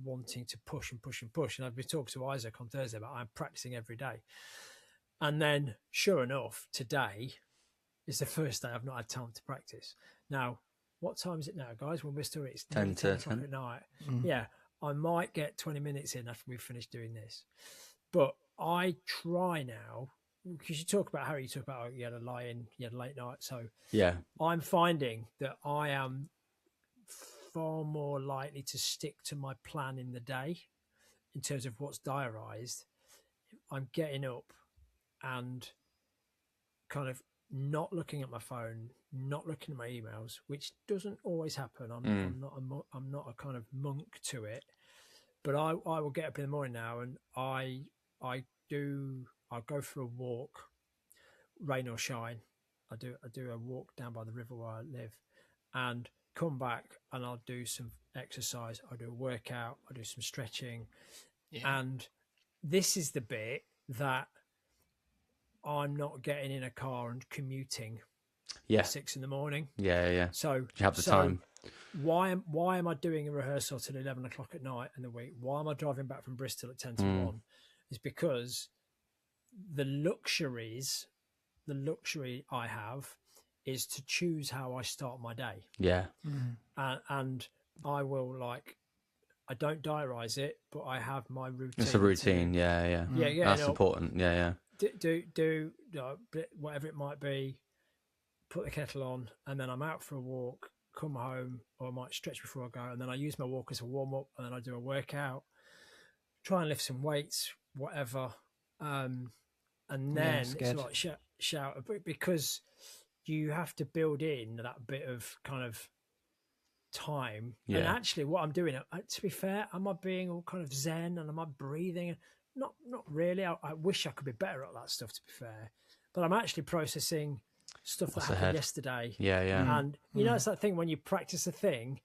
wanting to push and push and push. And I've been talking to Isaac on Thursday about I'm practicing every day. And then, sure enough, today is the first day I've not had time to practice. Now, what time is it now, guys? When we're still, it's 10 o'clock at night. Yeah, I might get 20 minutes in after we've finished doing this. But I try now, because you talk about Harry, you talk about you had a lie-in, you had a late night. So yeah, I'm finding that I am far more likely to stick to my plan in the day in terms of what's diarised. I'm getting up and kind of not looking at my phone, not looking at my emails, which doesn't always happen. I'm not a kind of monk to it, but I will get up in the morning now, and I'll go for a walk, rain or shine. I do a walk down by the river where I live, and come back and I'll do some exercise. I'll do a workout. I'll do some stretching, and this is the bit that I'm not getting in a car and commuting at 6 a.m. Yeah. So you have the time. Why am I doing a rehearsal till 11 o'clock at night in the week? Why am I driving back from Bristol at 10 to 1? Is because the luxury I have is to choose how I start my day. Yeah. And I will I don't diarise it, but I have my routine. It's a routine. Yeah. That's important. Yeah. Do whatever it might be, put the kettle on, and then I'm out for a walk, come home, or I might stretch before I go, and then I use my walk as a warm-up, and then I do a workout, try and lift some weights, whatever, and then it's like shout a bit, because you have to build in that bit of kind of time. And actually what I'm doing, to be fair, am I being all kind of zen and am I breathing? Not really. I wish I could be better at that stuff, to be fair, but I'm actually processing stuff that happened yesterday. And it's that thing when you practice a thing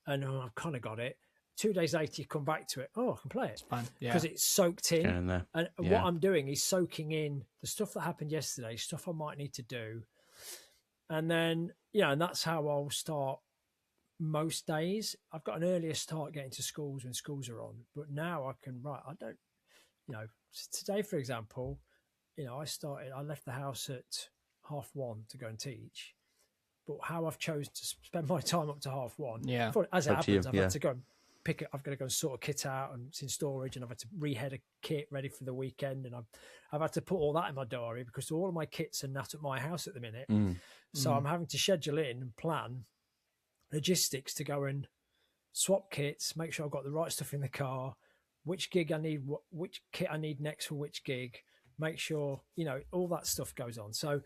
and I've kind of got it, 2 days later you come back to it, I can play it because it's soaked in. And what I'm doing is soaking in the stuff that happened yesterday, stuff I might need to do, and then and that's how I'll start most days. I've got an earlier start getting to schools when schools are on, but now I can today, for example, I left the house at 1:30 to go and teach, but how I've chosen to spend my time up to 1:30, as it happens, I've had to go and pick it. I've got to go and sort a kit out, and it's in storage, and I've had to rehead a kit ready for the weekend, and I've had to put all that in my diary because all of my kits are not at my house at the minute. So I'm having to schedule in and plan logistics to go and swap kits, make sure I've got the right stuff in the car, which gig I need, which kit I need next for which gig, make sure, all that stuff goes on. So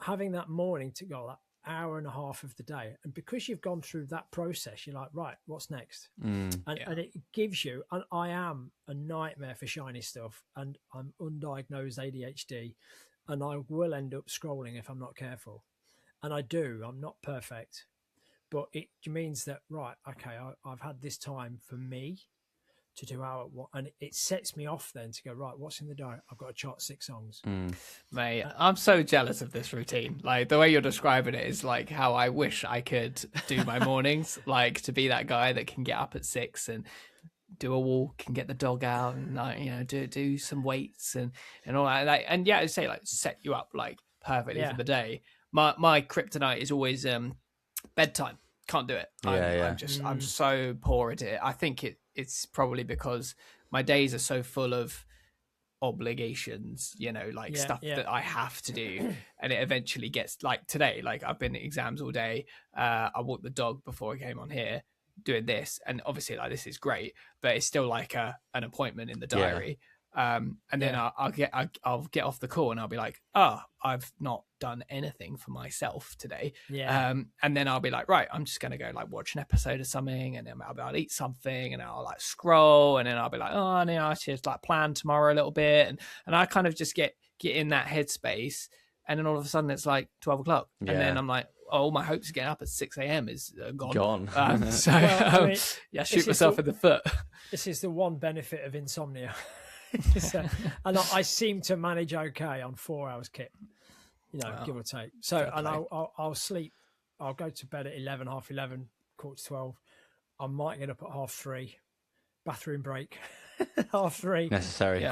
having that morning to go, that hour and a half of the day, and because you've gone through that process, you're like, right, what's next? And it gives you, and I am a nightmare for shiny stuff, and I'm undiagnosed ADHD, and I will end up scrolling if I'm not careful. And I'm not perfect, but it means that, right, okay, I've had this time for me to do and it sets me off then to go, right, what's in the diary? I've got to chart 6 songs. Mate, I'm so jealous of this routine. Like the way you're describing it is like how I wish I could do my mornings, like to be that guy that can get up at 6 and do a walk and get the dog out and do some weights and all that. And yeah, I say like set you up like perfectly for the day. My kryptonite is always bedtime. Can't do it. I'm so poor at it. I think it's probably because my days are so full of obligations, stuff that I have to do, and it eventually gets like today. Like I've been at exams all day. I walked the dog before I came on here, doing this, and obviously like this is great, but it's still like an appointment in the diary. And then I'll get off the call and I'll be like, I've not done anything for myself today. And then I'll be like, right, I'm just gonna go like watch an episode of something, and then I'll eat something, and I'll like scroll, and then I'll be like, I should like plan tomorrow a little bit, and I kind of just get in that headspace, and then all of a sudden it's like 12 o'clock, and then I'm like, my hopes of getting up at 6 a.m. is gone. Shoot myself in the foot. This is the one benefit of insomnia. And I seem to manage okay on 4 hours kit, give or take. So, and I'll sleep. I'll go to bed at 11, half 11, quarter to 12. I might get up at 3:30. Bathroom break, 3:30. Necessary,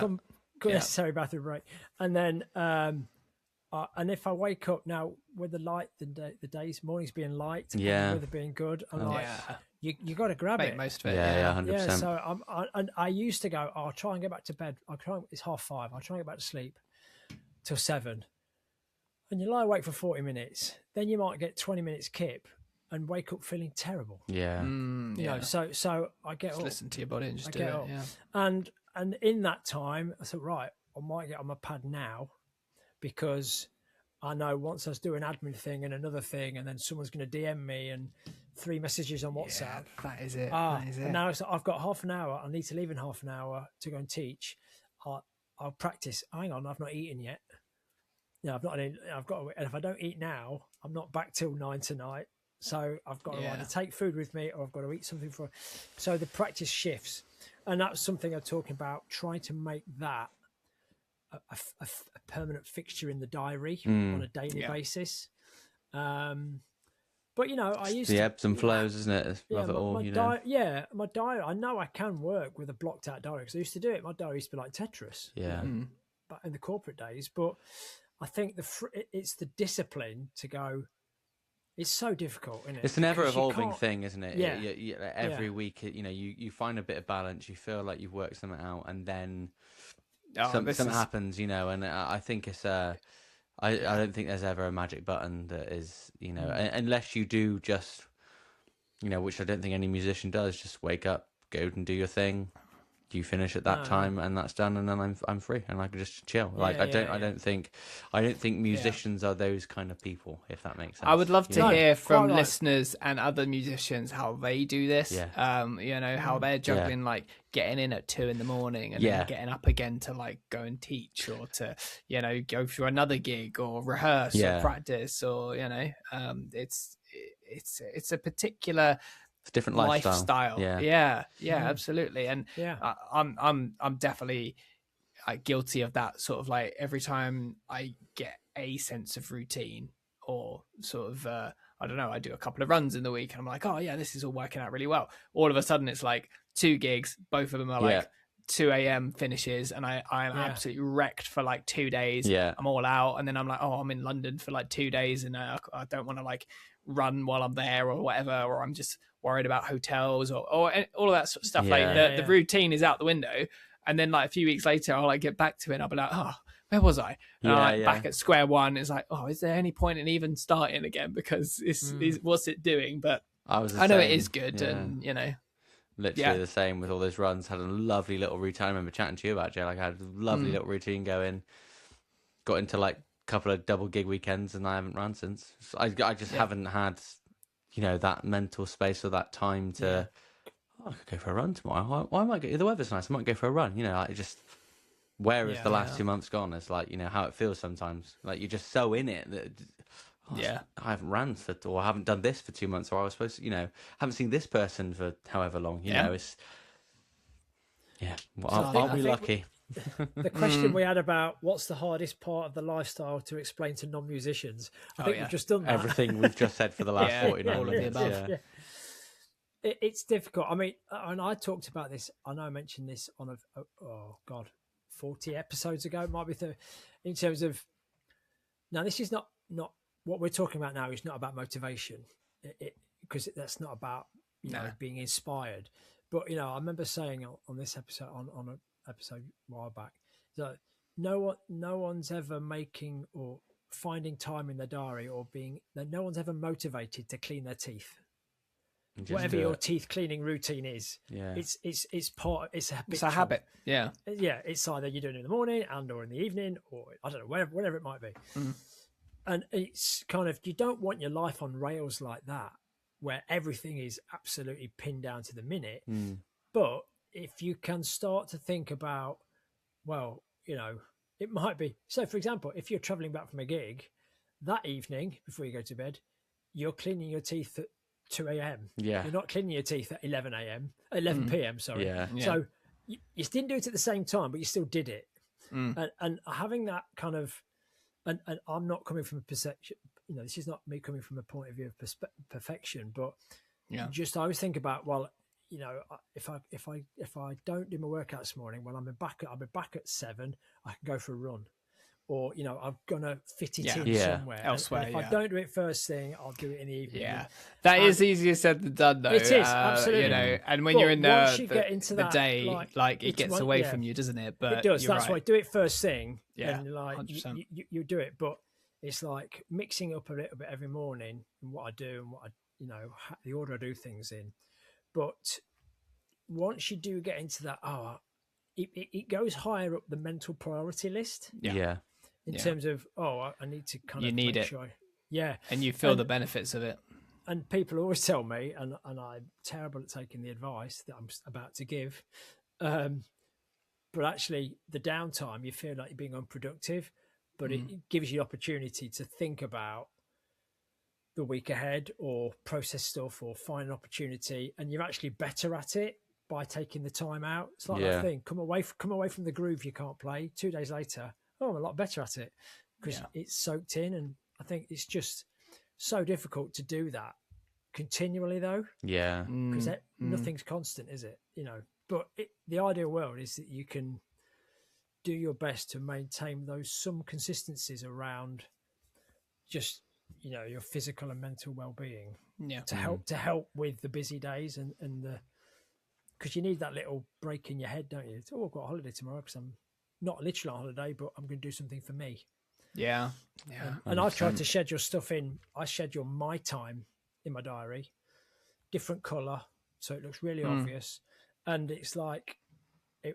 necessary bathroom break, and then and if I wake up now with the light, the days mornings being light, and the weather being good, I'm you got to grab Make it. most of it. 100%. Yeah, so I used to go, I'll try and get back to bed. It's 5:30. I'll try and get back to sleep till 7. And you lie awake for 40 minutes. Then you might get 20 minutes kip and wake up feeling terrible. Yeah. So I get just up. Listen to your body and just do it. Up. Yeah. And in that time, I thought, right, I might get on my pad now, because I know once I was doing admin thing and another thing, and then someone's going to DM me and 3 messages on WhatsApp. Yeah, that is it. And now I've got half an hour. I need to leave in half an hour to go and teach. I'll practice. Hang on, I've not eaten yet. I've not. I've got to, and if I don't eat now, I'm not back till 9 tonight. So I've got to either take food with me, or I've got to eat something for. So the practice shifts, and that's something I'm talking about. Trying to make that a permanent fixture in the diary on a daily basis. But I used the ebbs and flows, isn't it? Love it all. My diary. I know I can work with a blocked out diary, because I used to do it. My diary used to be like Tetris. But in the corporate days, but I think it's the discipline to go. It's so difficult, isn't it? It's an ever-evolving thing, isn't it? Yeah. Every week, you find a bit of balance. You feel like you've worked something out, and then something happens, and I think it's I don't think there's ever a magic button that is, unless you do just, which I don't think any musician does, just wake up, go and do your thing. You finish at that time, and that's done, and then I'm free, and I can just chill. I don't think musicians are those kind of people, if that makes sense. I would love to hear from listeners and other musicians how they do this. How they're juggling like getting in at 2 a.m. and then getting up again to like go and teach, or to go through another gig, or rehearse or practice, or it's a particular. It's a different lifestyle. Yeah, absolutely. And I'm definitely guilty of that sort of like every time I get a sense of routine, or sort of I don't know, I do a couple of runs in the week and I'm like, oh yeah, this is all working out really well. All of a sudden it's like 2 gigs, both of them are like 2 a.m. finishes, and I'm absolutely wrecked for like 2 days. I'm all out, and then I'm like, I'm in London for like 2 days, and I don't want to like run while I'm there or whatever, or I'm just worried about hotels or all of that sort of stuff. The routine is out the window, and then like a few weeks later I'll like get back to it and I'll be like, where was I? And I'm like back at square one. It's like, is there any point in even starting again, because it's what's it doing? But I know it is good, and literally the same with all those runs. Had a lovely little routine. I remember chatting to you about, Jay, like I had a lovely little routine going, got into like a couple of double gig weekends, and I haven't run since. So I just haven't had that mental space or that time to I could go for a run tomorrow. Why might the weather's nice, I might go for a run. Where is the last 2 months gone? It's like how it feels sometimes, like you're just so in it that I haven't ran or I haven't done this for 2 months, or I was supposed to haven't seen this person for however long. It's Yeah, well, So I'll I be think lucky. the question we had about what's the hardest part of the lifestyle to explain to non-musicians, I think we've just done that. Everything we've just said for the last Yeah, 49 all of the minutes. above. Yeah. It's difficult. I mean, and I talked about this. I know I mentioned this on 40 episodes ago. It might be in terms of now. This is not what we're talking about now. Is not about motivation, because that's not about being inspired. But I remember saying on this episode on an episode a while back that no one's ever making or finding time in their diary or no one's ever motivated to clean their teeth. Just Whatever your teeth cleaning routine is, Yeah. it's habitual. It's a habit. Yeah. Yeah, it's either you're doing it in the morning or in the evening, or I don't know, whatever it might be. And it's kind of, you don't want your life on rails like that, where everything is absolutely pinned down to the minute. But if you can start to think about, well, it might be, so for example, if you're traveling back from a gig that evening before you go to bed, you're cleaning your teeth at 2 a.m. Yeah. You're not cleaning your teeth at 11 p.m. Sorry. Yeah. So you didn't do it at the same time, but you still did it. And having that kind of, and I'm not coming from a perception, this is not me coming from a point of view of perfection, but just I always think about, well, if I don't do my workout this morning, well, I'll be back at 7. I can go for a run. Or, I'm going to fit it in somewhere. Elsewhere, and if I don't do it first thing, I'll do it in the evening. Yeah. That is easier said than done, though. It is, absolutely. And when you're in get into the that, day, it gets away from you, doesn't it? But it does. That's right. why do it first thing. Yeah, and you do it. But it's like mixing up a little bit every morning and what I do and what the order I do things in. But once you do get into that, it goes higher up the mental priority list. Yeah. In terms of, I need to kind of need make it. Sure and you feel the benefits of it. And people always tell me, and I'm terrible at taking the advice that I'm about to give, but actually the downtime, you feel like you're being unproductive, but it gives you the opportunity to think about the week ahead or process stuff or find an opportunity, and you're actually better at it by taking the time out. It's like that thing, come away from the groove you can't play. 2 days later, I'm a lot better at it because it's soaked in. And I think it's just so difficult to do that continually, though. Yeah. Because nothing's constant, is it? But the ideal world is that you can do your best to maintain some consistencies around just, your physical and mental well-being. Yeah. To help with the busy days and because you need that little break in your head, don't you? I've got a holiday tomorrow because I'm not literally on holiday, but I'm going to do something for me. Yeah. And I've tried to schedule stuff in. I schedule my time in my diary, different colour, so it looks really obvious. And it's like,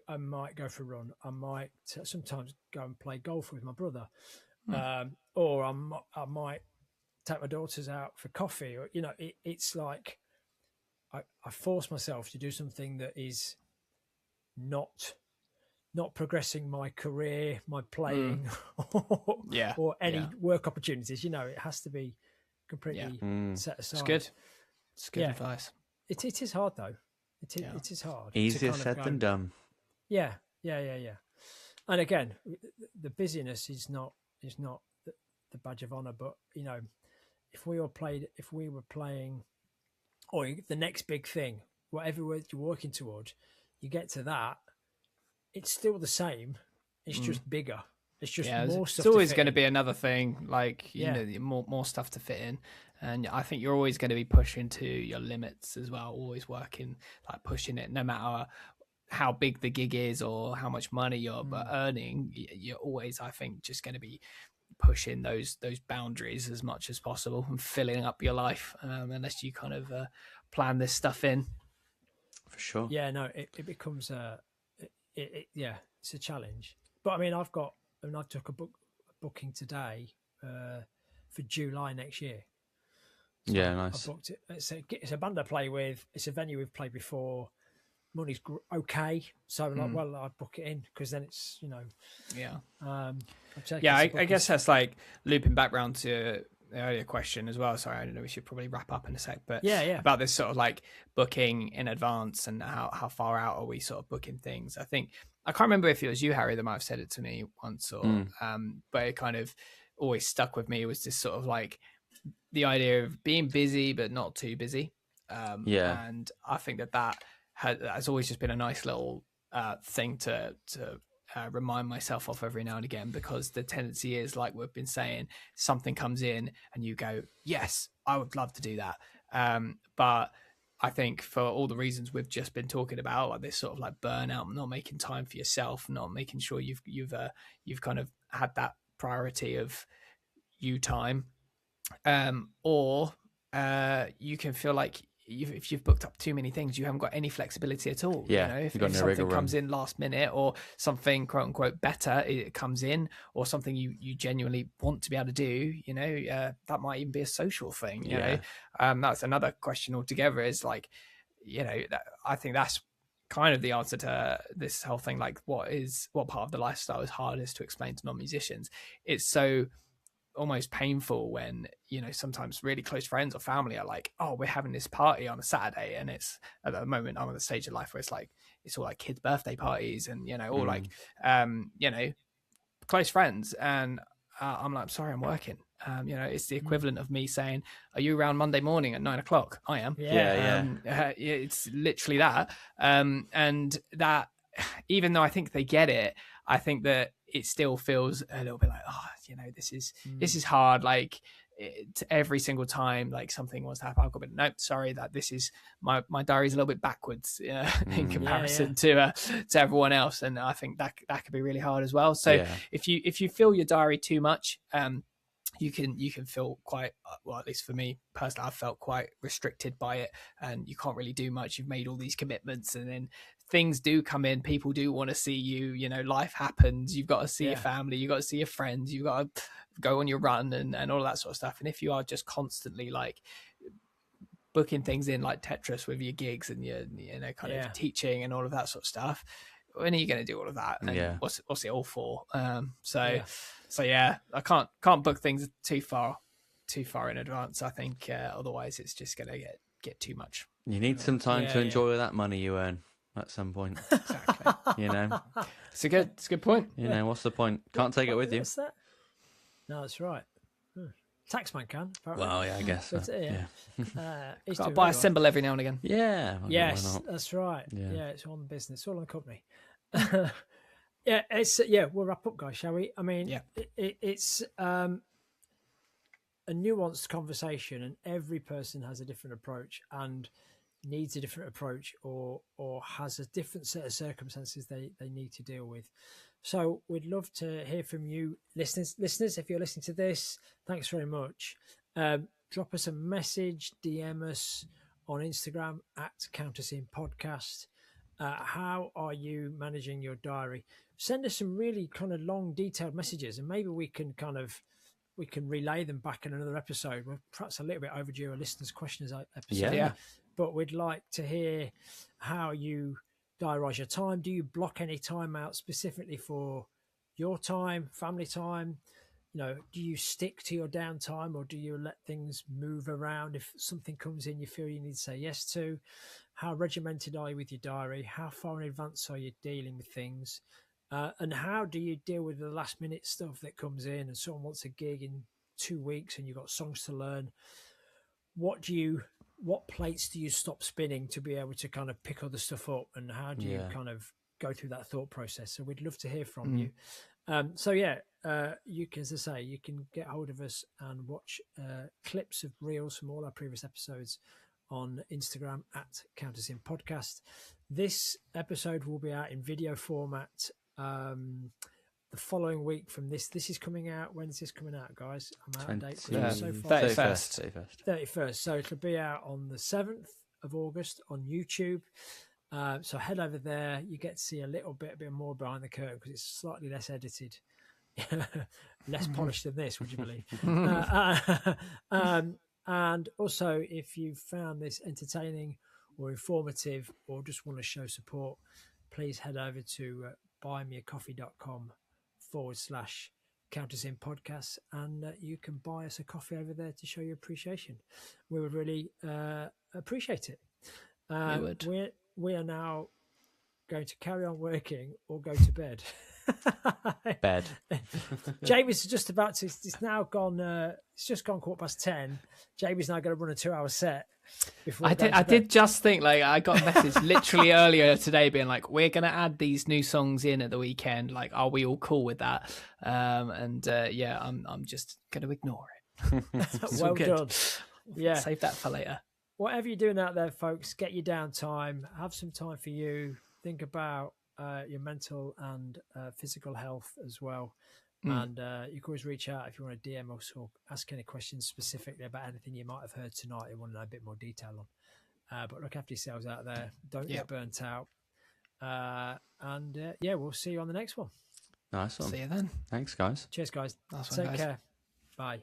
I might go for a run. I might sometimes go and play golf with my brother. Or I might take my daughters out for coffee. Or, it's like I force myself to do something that is not progressing my career, my playing, or any work opportunities. It has to be completely set aside. It's good. It's good advice. It is hard though. It is hard. Easier said than done. Yeah. And again, the busyness is not the badge of honor. But if we were playing, or the next big thing, whatever you're working towards, you get to that. It's still the same. It's just bigger. It's just more stuff. It's always going to be another thing, like more stuff to fit in, and I think you're always going to be pushing to your limits as well. Always working, like pushing it, no matter how big the gig is or how much money you're earning. You're always, I think, just going to be pushing those boundaries as much as possible and filling up your life, unless you kind of plan this stuff in. For sure. Yeah, no, it becomes it's a challenge. But I mean, I took a booking today for July next year. So nice. I booked it. It's a band I play with. It's a venue we've played before. Money's okay, so I book it in because then it's I guess that's like looping back round to the earlier question as well. Sorry, I don't know. We should probably wrap up in a sec, but Yeah. about this sort of like booking in advance and how far out are we sort of booking things. I think I can't remember if it was you, Harry, that might have said it to me once, or but it kind of always stuck with me. It was this sort of like the idea of being busy but not too busy. And I think that has always just been a nice little thing to remind myself of every now and again, because the tendency is, like we've been saying, something comes in and you go, yes, I would love to do that. But I think for all the reasons we've just been talking about, like this sort of like burnout, not making time for yourself, not making sure you've kind of had that priority of you time, or you can feel like if you've booked up too many things, you haven't got any flexibility at all. Yeah, you know, if something comes in last minute, or something quote unquote better it comes in, or something you genuinely want to be able to do, you know, that might even be a social thing. You know, that's another question altogether. Is like, you know, I think that's kind of the answer to this whole thing. Like, what part of the lifestyle is hardest to explain to non-musicians? It's so almost painful when, you know, sometimes really close friends or family are like, oh, we're having this party on a Saturday, and it's at the moment I'm at the stage of life where it's like it's all like kids' birthday parties and, you know, all like you know, close friends, and I'm like, sorry, I'm working. You know, it's the equivalent of me saying, are you around Monday morning at 9 o'clock? I am. It's literally that. And that, even though I think they get it, I think that it still feels a little bit like, oh, you know, this is hard. Like every single time like something wants to happen, I've got to be, nope, sorry, that this is my diary's a little bit backwards in comparison to everyone else, and I think that could be really hard as well. So if you fill your diary too much, you can feel quite, well, at least for me personally, I felt quite restricted by it, and you can't really do much. You've made all these commitments, and then things do come in, people do want to see you, you know, life happens, you've got to see your family, you've got to see your friends, you've got to go on your run and all that sort of stuff. And if you are just constantly like booking things in like Tetris with your gigs and your, you know, kind of teaching and all of that sort of stuff, when are you going to do all of that? And what's it all for? So yeah, I can't book things too far in advance. I think otherwise it's just going to get too much. You need some time to enjoy that money you earn at some point. Exactly. You know, it's a good point. You know, what's the point? Can't take it with you. What's that? No, that's right. Taxman can. Apparently. Well, yeah, I guess. But, Got to buy a symbol every now and again. Yeah. Yes, that's right. Yeah, it's all on the business, it's all on the company. We'll wrap up, guys, shall we? I mean, it's a nuanced conversation, and every person has a different approach and needs a different approach, or has a different set of circumstances they need to deal with. So we'd love to hear from you, listeners. If you're listening to this, thanks very much. Drop us a message, DM us on Instagram at Count Us In Podcast. How are you managing your diary? Send us some really kind of long, detailed messages, and maybe we can relay them back in another episode. We're perhaps a little bit overdue a listeners' questions episode, but we'd like to hear how you diarise your time. Do you block any time out specifically for your time, family time? You know, do you stick to your downtime, or do you let things move around if something comes in you feel you need to say yes to? How regimented are you with your diary? How far in advance are you dealing with things? And how do you deal with the last minute stuff that comes in, and someone wants a gig in 2 weeks and you've got songs to learn? What plates do you stop spinning to be able to kind of pick other stuff up, and how do you kind of go through that thought process? So we'd love to hear from you. You can, as I say, you can get hold of us and watch clips of reels from all our previous episodes on Instagram at Count Us In Podcast. This episode will be out in video format the following week from this. This is coming out. When's this coming out, guys? I'm out of date. So far. 31st. So it'll be out on the 7th of August on YouTube. So head over there. You get to see a bit more behind the curtain, because it's slightly less edited, less polished than this. Would you believe? And also, if you found this entertaining or informative, or just want to show support, please head over to buymeacoffee.com/Count Count Us In Podcasts, and you can buy us a coffee over there to show your appreciation. We would really appreciate it. We would. We are now going to carry on working or go to bed. Bed. Jamie's just about to. It's now gone. It's just gone 10:15. Jamie's now going to run a 2-hour set. Before I did just think, like, I got a message literally earlier today being like, we're going to add these new songs in at the weekend. Like, are we all cool with that? Yeah, I'm just going to ignore it. Well done. Yeah, save that for later. Whatever you're doing out there, folks, get your downtime. Have some time for you. Think about your mental and physical health as well. And you can always reach out if you want to DM us or ask any questions specifically about anything you might have heard tonight you want to know a bit more detail on. But look after yourselves out there. Don't get burnt out. We'll see you on the next one. Nice one. See you then. Thanks, guys. Cheers, guys. Nice one, Take guys. care. Bye.